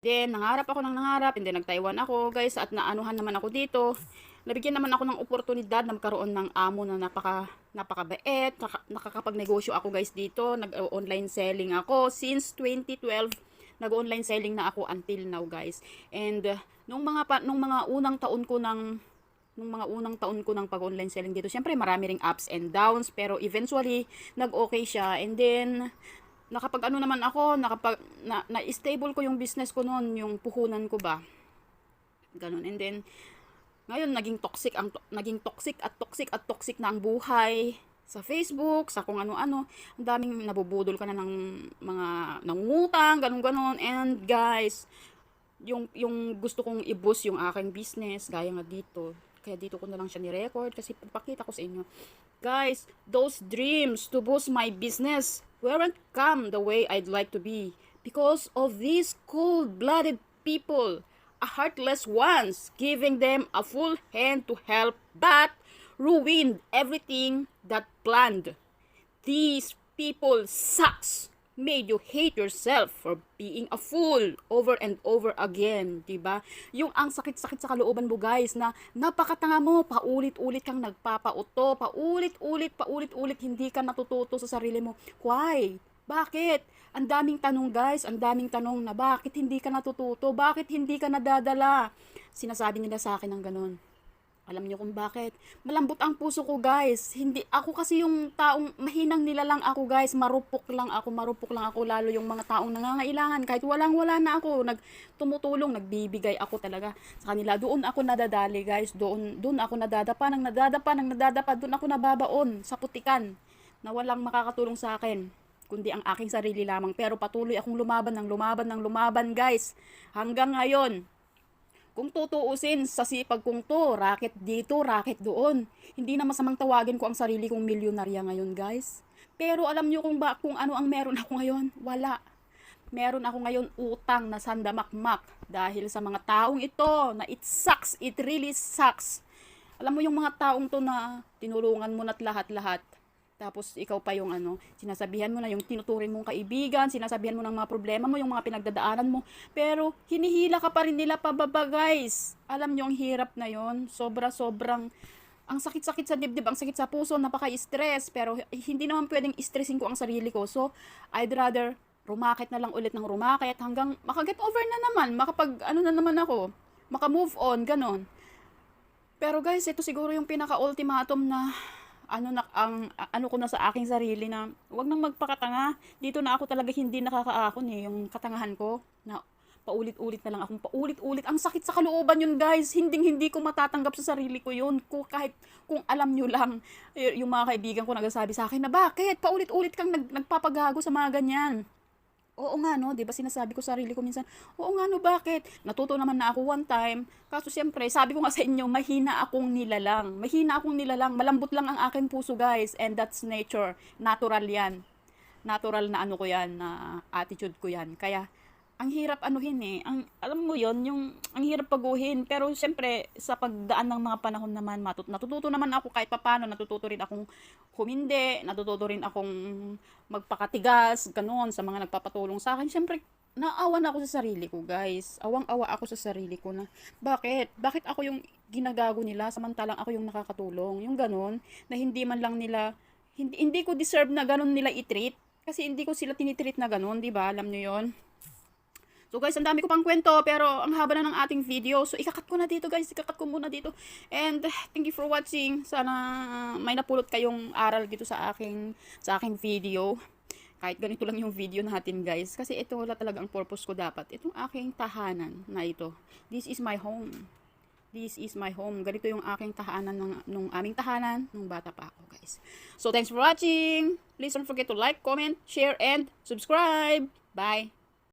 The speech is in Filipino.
Then, nangarap ako ng nangarap, and then nag-Taiwan ako, guys, at naanuhan naman ako dito. Nabigyan naman ako ng oportunidad na magkaroon ng amo na napakabait, nakakapag-negosyo ako, guys, dito. Nag-online selling ako since 2012. Nag-online selling na ako until now, guys. And nung mga unang taon ko ng pag-online selling dito, syempre marami ring ups and downs, pero eventually nag-okay siya. And then nakapag naman ako, na-stable ko yung business ko noon, yung puhunan ko ba. Ganun. And then ngayon naging toxic at toxic na ang buhay sa Facebook, sa kung ano-ano. Ang daming nabubudol ka na ng mga nangungutang, ganun-ganon. And guys, yung gusto kong i-boost yung aking business, gaya nga dito. Kaya dito ko na lang siya ni-record kasi papakita ko sa inyo. Guys, those dreams to boost my business weren't come the way I'd like to be because of these cold-blooded people, heartless ones, giving them a full hand to help but ruined everything that planned. These people sucks. Made you hate yourself for being a fool over and over again, diba? Yung ang sakit-sakit sa kalooban mo, guys, na napakatanga mo, paulit-ulit kang nagpapauto, paulit-ulit, hindi ka natututo sa sarili mo. Why? Bakit? Ang daming tanong, guys, ang daming tanong na bakit hindi ka natututo, bakit hindi ka nadadala. Sinasabi nila sa akin ng ganun. Alam niyo kung bakit? Malambot ang puso ko, guys. Hindi ako kasi yung taong mahinang nila lang ako, guys. Marupok lang ako, lalo yung mga taong nangangailangan. Kahit walang-wala na ako, tumutulong, nagbibigay ako talaga sa kanila. Doon ako nadadali, guys. Doon ako nadadapa, doon ako nababaon sa putikan na walang makakatulong sa akin kundi ang aking sarili lamang. Pero patuloy akong lumaban, guys. Hanggang ngayon. Kung tutuusin sa sipag kong to, raket dito, raket doon. Hindi na masamang tawagin ko ang sarili kong milyonarya ngayon, guys. Pero alam nyo kung ano ang meron ako ngayon? Wala. Meron ako ngayon utang na sandamakmak dahil sa mga taong ito na it sucks, it really sucks. Alam mo yung mga taong to na tinulungan mo na't lahat-lahat. Tapos ikaw pa yung sinasabihan mo na yung tinuturing mong kaibigan, sinasabihan mo ng mga problema mo, yung mga pinagdadaanan mo. Pero hinihila ka pa rin nila pababa, guys. Alam nyo ang hirap na yon. Sobrang ang sakit-sakit sa dibdib, ang sakit sa puso, napaka-stress. Pero hindi naman pwedeng stressin ko ang sarili ko. So, I'd rather rumakit na lang ulit ng rumakit hanggang makaget over na naman. Na naman ako. Maka-move on, ganon. Pero guys, ito siguro yung pinaka-ultimatum na ko na sa aking sarili na wag nang magpakatanga. Dito na ako talaga hindi nakakaakon yung katangahan ko na paulit-ulit na lang akong paulit-ulit. Ang sakit sa kalooban yun, guys. Hindi ko matatanggap sa sarili ko yun. Kahit kung alam nyo lang, yung mga kaibigan ko nagsasabi sa akin na bakit paulit-ulit kang nagpapagago sa mga ganyan. Oo nga, no? Diba sinasabi ko sa sarili ko minsan, oo nga, no, bakit? Natuto naman na ako one time. Kaso siyempre, sabi ko nga sa inyo, mahina akong nilalang. Malambot lang ang aking puso, guys. And that's nature. Natural yan. Natural na ko yan, na attitude ko yan. Kaya, ang hirap alam mo yon yung ang hirap paguhin, pero siyempre sa pagdaan ng mga panahon naman natututo naman ako kahit papaano, natututo rin akong humindi, natututo rin akong magpakatigas ganoon sa mga nagpapatulong sa akin. Siyempre naawa na ako sa sarili ko, guys. Awang-awa ako sa sarili ko na bakit ako yung ginagago nila samantalang ako yung nakakatulong, yung ganon na hindi man lang nila hindi ko deserve na ganon nila i-treat kasi hindi ko sila tinitreat na ganon, di ba? Alam niyo yon. So guys, ang dami ko pang kwento pero ang haba na ng ating video. So ikakat ko na dito, guys. Ikakat ko muna dito. And thank you for watching. Sana may napulot kayong aral dito sa aking video. Kahit ganito lang yung video natin, guys. Kasi ito wala talaga ang purpose ko dapat. Itong aking tahanan na ito. This is my home. This is my home. Ganito yung aking tahanan nung aming tahanan nung bata pa ako, guys. So thanks for watching. Please don't forget to like, comment, share, and subscribe. Bye!